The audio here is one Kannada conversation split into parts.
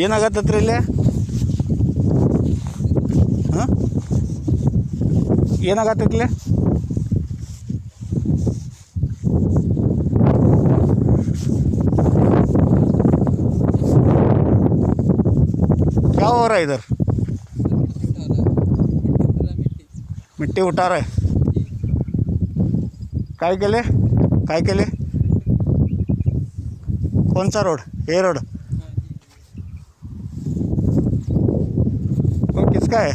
ಏನಾಗತ್ತತ್ರಿ ಇಲ್ಲಿ? ಹಾಂ, ಏನಾಗತ್ತೈತಿಲ್ಲಿ? क्या हो रहा है इधर? मिट्टी उठा रहा है। काय केले? काय केले? कौन सा रोड? ये रोड वो किसका है?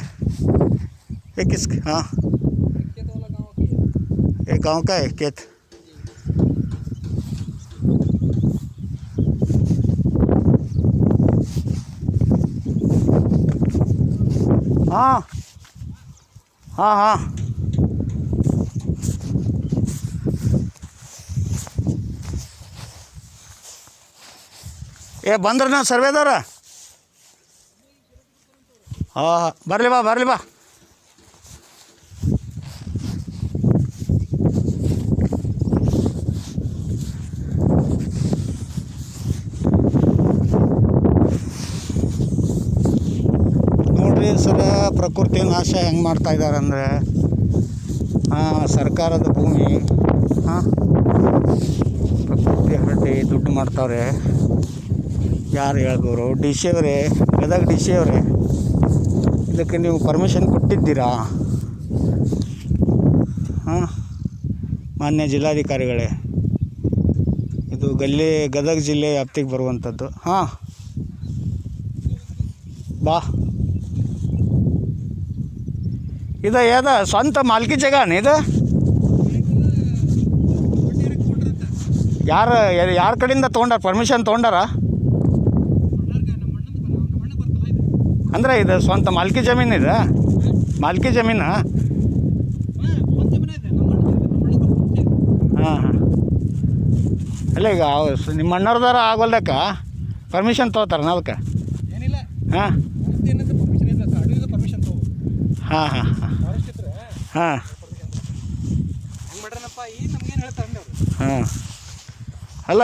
ये किसका? हाँ, ये गांव का है खेत। हाँ हाँ हाँ, ಏ ಬಂದ್ರನ ಸರ್ವೇದವ್ರ? ಹಾಂ, ಬರಲಿ ಬಾ ಬರಲಿ ಬಾ. ನೋಡ್ರಿ ಸರ, ಪ್ರಕೃತಿ ನಾಶ ಹೆಂಗೆ ಮಾಡ್ತಾಯಿದ್ದಾರೆ ಅಂದರೆ, ಸರ್ಕಾರದ ಭೂಮಿ, ಪ್ರಕೃತಿ ಹರಡಿ ದುಡ್ಡು ಮಾಡ್ತಾವ್ರೆ. ಯಾರು ಹೇಳ್ಬೋರು? ಡಿ ಸಿ ಅವರೇ, ಗದಗ ಡಿ ಸಿ ಅವರೇ, ಇದಕ್ಕೆ ನೀವು ಪರ್ಮಿಷನ್ ಕೊಟ್ಟಿದ್ದೀರಾ? ಹಾಂ, ಮಾನ್ಯ ಜಿಲ್ಲಾಧಿಕಾರಿಗಳೇ, ಇದು ಗದಗ ಜಿಲ್ಲೆ ವ್ಯಾಪ್ತಿಗೆ ಬರುವಂಥದ್ದು. ಹಾಂ, ಬಾ. ಇದು ಯಾವ್ದು ಸ್ವಂತ ಮಾಲ್ಕಿ ಜಾಗನ ಇದು? ಯಾರ ಕಡೆಯಿಂದ ತೊಗೊಂಡಾರ? ಪರ್ಮಿಷನ್ ತೊಗೊಂಡಾರ ಅಂದರೆ ಇದು ಸ್ವಂತ ಮಾಲ್ಕಿ ಜಮೀನು? ಇದೆ ಮಾಲ್ಕಿ ಜಮೀನು? ಹಾಂ ಹಾಂ. ಅಲ್ಲ, ಈಗ ನಿಮ್ಮ ಅಣ್ಣವ್ರದಾರ ಆಗೋಲ್ದಕ್ಕ ಪರ್ಮಿಷನ್ ತೊಗೋತಾರನ ಅದಕ್ಕೆ? ಹಾಂ ಹಾಂ ಹಾಂ ಹಾಂ ಹಾಂ. ಅಲ್ಲ,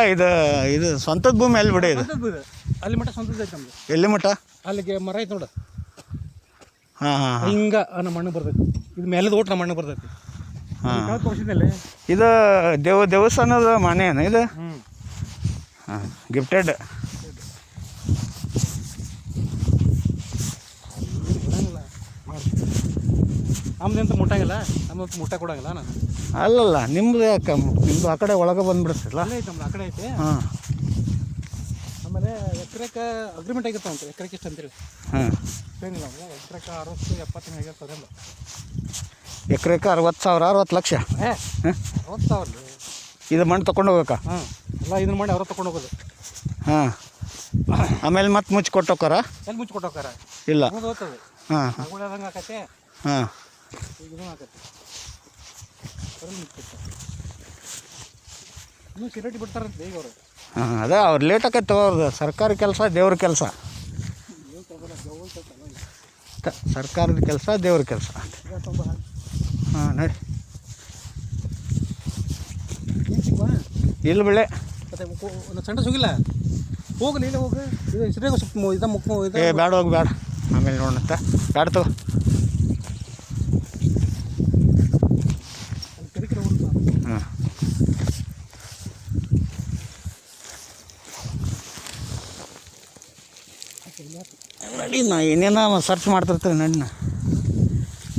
ಇದು ಸ್ವಂತದ ಭೂಮಿ ಎಲ್ಲಿ ಬಿಡಿ? ಇದು ಅಲ್ಲಿ ಮಟ್ಟ ಸ್ವಂತದ ಐತೆ ನಮ್ದು. ಎಲ್ಲಿ ಮಟ್ಟ? ಅಲ್ಲಿಗೆ ಮರ ಐತೆ ನೋಡ. ಹಾಂ ಹಾಂ, ಹಿಂಗೆ ನಮ್ಮ ಮಣ್ಣು ಬರ್ತೈತಿ. ಇದು ಮೇಲದ ಓಟ್ ನಮ್ಮ ಮಣ್ಣು ಬರ್ತೈತಿ. ಹಾಂ, ತೋರಿಸಿದ್ಮೇಲೆ ಇದು ದೇವಸ್ಥಾನದ ಮನೆ ಏನು ಇದು? ಹಾಂ, ಗಿಫ್ಟೆಡ್. ನಮ್ದಂತ ಮುಟ್ಟಂಗಿಲ್ಲ, ನಮ್ದಂತ ಮುಟ್ಟ ಕೊಡಂಗಿಲ್ಲ ನಾನು. ಅಲ್ಲಲ್ಲ, ನಿಮ್ಮದು ಯಾಕೆ? ನಿಮ್ಮದು ಆ ಕಡೆ ಒಳಗೆ ಬಂದುಬಿಡ್ತಲ್ಲ. ಅಲ್ಲೇ ಐತೆ ನಮ್ದು, ಆ ಕಡೆ ಐತೆ. ಹಾಂ, ಆಮೇಲೆ ಎಕರೆಕ್ಕೆ ಅಗ್ರಿಮೆಂಟ್ ಆಗಿರ್ತಾವ ಅಂತ, ಎಕರೆಕ್ಕೆ ಇಷ್ಟು ಅಂತೇಳಿ. ಹಾಂ, ಏನಿಲ್ಲ, ಎಕರೆಕ್ಕೆ 60-70 ಆಗಿರ್ತದಲ್ಲ. ಎಕರೆಕ್ಕೆ 60,000, 60 ಲಕ್ಷ? 60,000. ಇದು ಮಣ್ಣು ತೊಗೊಂಡು ಹೋಗ್ಬೇಕಾ? ಹಾಂ, ಎಲ್ಲ ಇದನ್ನ ಮಾಡಿ ಅವ್ರ ತೊಗೊಂಡು ಹೋಗೋದು. ಹಾಂ, ಆಮೇಲೆ ಮತ್ತೆ ಮುಚ್ಚಿ ಕೊಟ್ಟೋಕ್ಕಾರ? ಎಲ್ಲಿ ಮುಚ್ಚಿ ಕೊಟ್ಟೋಕ್ಕಾರ? ಇಲ್ಲ. ಹೋಗ್ತದೆ. ಹಾಂ ಆದಂಗೆ ಆಕತ್ತೆ. ಹಾಂ, ಈಗ ಇದೂ ಆಕತ್ತೆ. ಇನ್ನೂ ಸಿರಟಿ ಬಿಡ್ತಾರಂತೆ ಈಗ ಅವರು. ಹಾಂ, ಅದೇ ಅವ್ರು ಲೇಟ್ ಆಕೈತೆ. ಅವ್ರದ್ದು ಸರ್ಕಾರಿ ಕೆಲಸ, ದೇವ್ರ ಕೆಲಸ. ಸರ್ಕಾರದ ಕೆಲಸ, ದೇವ್ರ ಕೆಲಸ. ಹಾಂ, ನಡಿ. ಇಲ್ಲ ಬೆಳೆ ಮತ್ತೆ ಒಂದು ಸಣ್ಣ ಸುಗಿಲ್ಲ, ಹೋಗಲಿ, ಇಲ್ಲ ಹೋಗಿ. ಇದು ಹೆಸರಿಗೆ ಸ್ವಲ್ಪ ಇದು ಮುಕ್ಕು ಇದು. ಏ ಬೇಡ, ಹೋಗಿ ಬೇಡ, ಆಮೇಲೆ ನೋಡಂತ ಬೇಡ ತಗೋ. ಹಾಂ, ನಡಿ. ನಾ ಏನೇನ ಸರ್ಚ್ ಮಾಡ್ತಿರ್ತೀನಿ, ನಡಿ.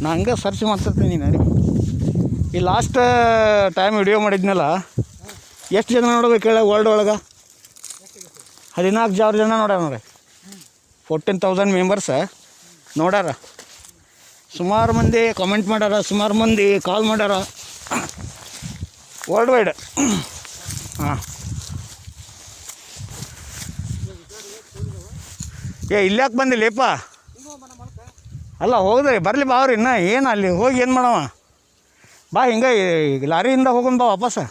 ನಾ ಹಂಗೆ ಸರ್ಚ್ ಮಾಡ್ತಿರ್ತೀನಿ, ನಡಿ. ಈ ಲಾಸ್ಟ್ ಟೈಮ್ ವಿಡಿಯೋ ಮಾಡಿದ್ನಲ್ಲ, ಎಷ್ಟು ಜನ ನೋಡ್ಬೇಕು ಹೇಳ? ವರ್ಲ್ಡ್ ಒಳಗೆ 14,000 ಜನ ನೋಡ್ಯಾರ ನೋಡ್ರಿ. 14,000 ಮೆಂಬರ್ಸ್ ನೋಡ್ಯಾರ. ಸುಮಾರು ಮಂದಿ ಕಾಮೆಂಟ್ ಮಾಡ್ಯಾರ, ಸುಮಾರು ಮಂದಿ ಕಾಲ್ ಮಾಡ್ಯಾರ, ವರ್ಲ್ಡ್ ವೈಡ್. ಹಾಂ, ಇಲ್ಯಾಕೆ ಬಂದಿಲ್ಲಪ್ಪ? ಅಲ್ಲ, ಹೋಗ್ರಿ, ಬರಲಿ ಬಾ. ಅವ್ರಿ ಇನ್ನು ಏನು ಅಲ್ಲಿ ಹೋಗಿ ಏನು ಮಾಡವ? ಬಾ, ಹಿಂಗೆ ಲಾರಿಯಿಂದ ಹೋಗೋಣ ಬಾ ವಾಪಸ್.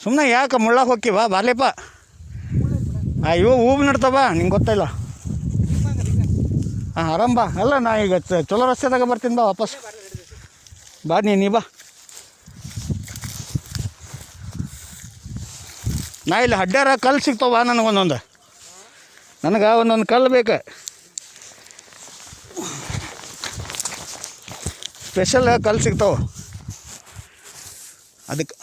ಸುಮ್ಮನೆ ಯಾಕೆ ಮುಳ್ಳಾಗ ಹೋಗಿ ಬಾ, ಬಾರ್ಲಿಪ್ಪ. ಇವು ಹೂವು ನಡ್ತಾವ, ನಿಂಗೆ ಗೊತ್ತಿಲ್ಲ. ಹಾಂ, ಆರಾಮ್ ಬಾ. ಅಲ್ಲ, ನಾ ಈಗ ಚಲೋ ರಸ್ತೆದಾಗ ಬರ್ತೀನಿ ಬಾ ವಾಪಸ್. ಬಾ, ನೀ ಬಾ. ನಾ ಇಲ್ಲಿ ಹಡ್ಡ್ಯಾರ ಕಲ್ಲು ಸಿಗ್ತಾವ ನನಗೊಂದೊಂದು. ನನಗೆ ಒಂದೊಂದು ಕಲ್ಲು ಬೇಕು, ಸ್ಪೆಷಲ್ ಕಲ್ಲು ಸಿಗ್ತಾವೆ ಅದಕ್ಕೆ.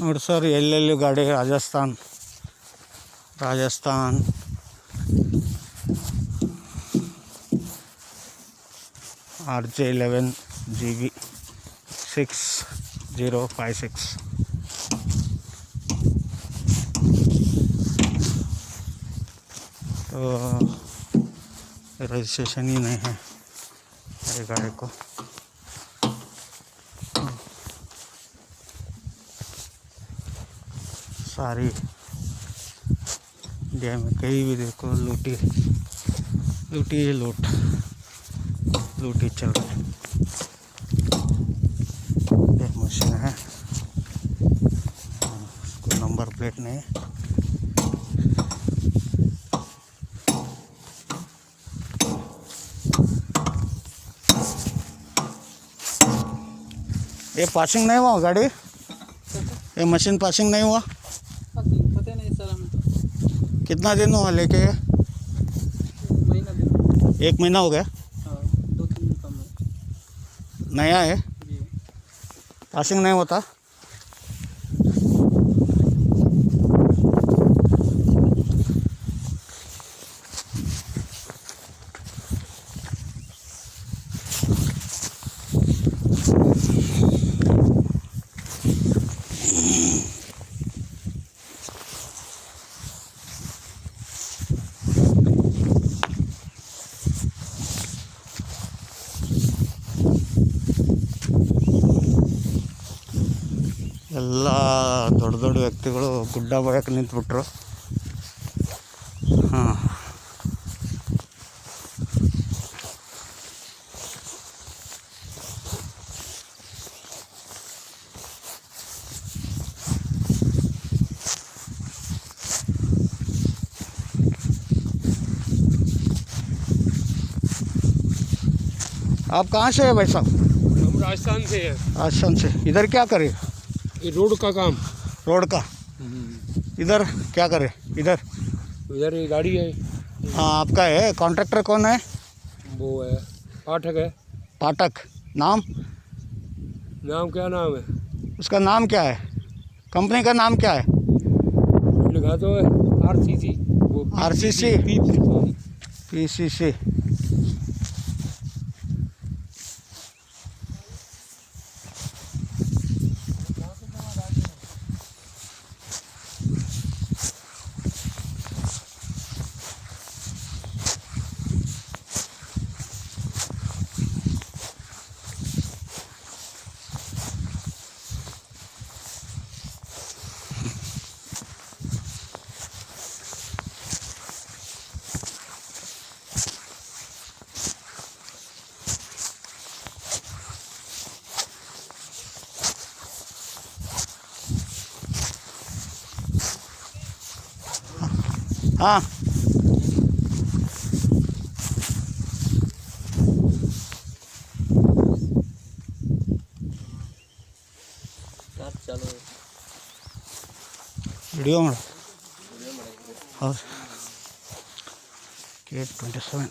ನೋಡಿ ಸರ್, ಎಲ್ಲೆಲ್ಲಿ ಗಾಡಿ ರಾಜಸ್ಥಾನ್ RJ11 GB 6056. तो रजिस्ट्रेशन ही नहीं है ये गाड़ी को। सारी इंडिया में कहीं भी देखो लूट ही चल रही है। ये मशीन है, उसको नंबर प्लेट नहीं है। ये पासिंग नहीं हुआ गाड़ी, ये मशीन पासिंग नहीं हुआ। पता नहीं सर, हमें तो कितना दिन हुआ लेके? महीना दिन। 1 महीना हो गया। हाँ, 2-3 दिन कम है नया है, जी। पासिंग नहीं होता। ಎಲ್ಲ ದೊಡ್ಡ ದೊಡ್ಡ ವ್ಯಕ್ತಿಗಳು ಗುಡ್ಡ ಬಯಕ್ಕೆ ನಿಂತ್ಬಿಟ್ರು. ಹಾಂ, आप कहाँ से है भाई साहब? हम राजस्थान से हैं। राजस्थान से। इधर क्या करे? ये रोड का काम। रोड का। इधर क्या करे? इधर ये गाड़ी है। हाँ, आपका है। कॉन्ट्रैक्टर कौन है? वो है पाठक है। पाठक। नाम क्या नाम है उसका? नाम क्या है? कंपनी का नाम क्या है? लिखा तो है RCC। वो RCC PCC। हाँ, चलो वीडियो में और K27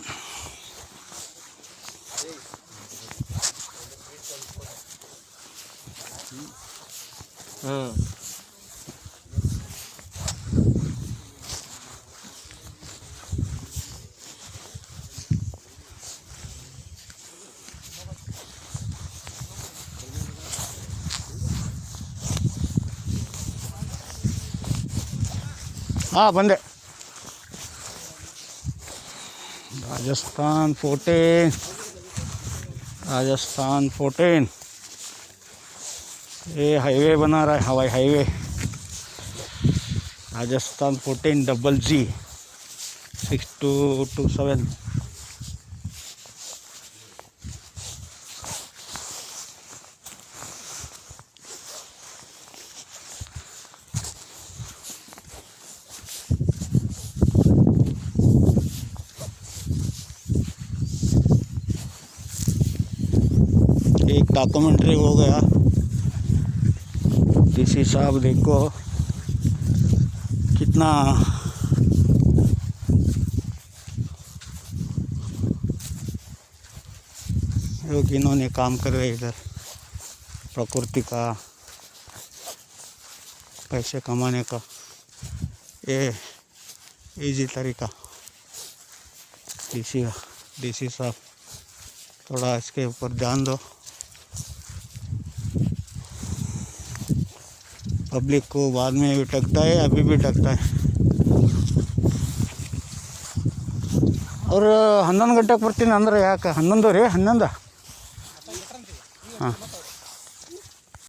हाँ। हाँ, बंदे राजस्थान 14 ये हाईवे बना रहा है, हवाई हाईवे। राजस्थान 14 GG 6227। एक डॉक्यूमेंट्री हो गया। डीसी साहब देखो कितना लोग इन्होंने काम कर रहे इधर प्रकृति का। पैसे कमाने का ये इजी तरीका। डीसी साहब थोड़ा इसके ऊपर ध्यान दो। पब्लिक को बाद में भी टकता है, अभी भी टकता है। और 11 ಗಂಟೆಗೆ ಬರ್ತೀನಿ ಅಂದ್ರೆ ಯಾಕೆ 11 ರೀ 11 ಹಾಂ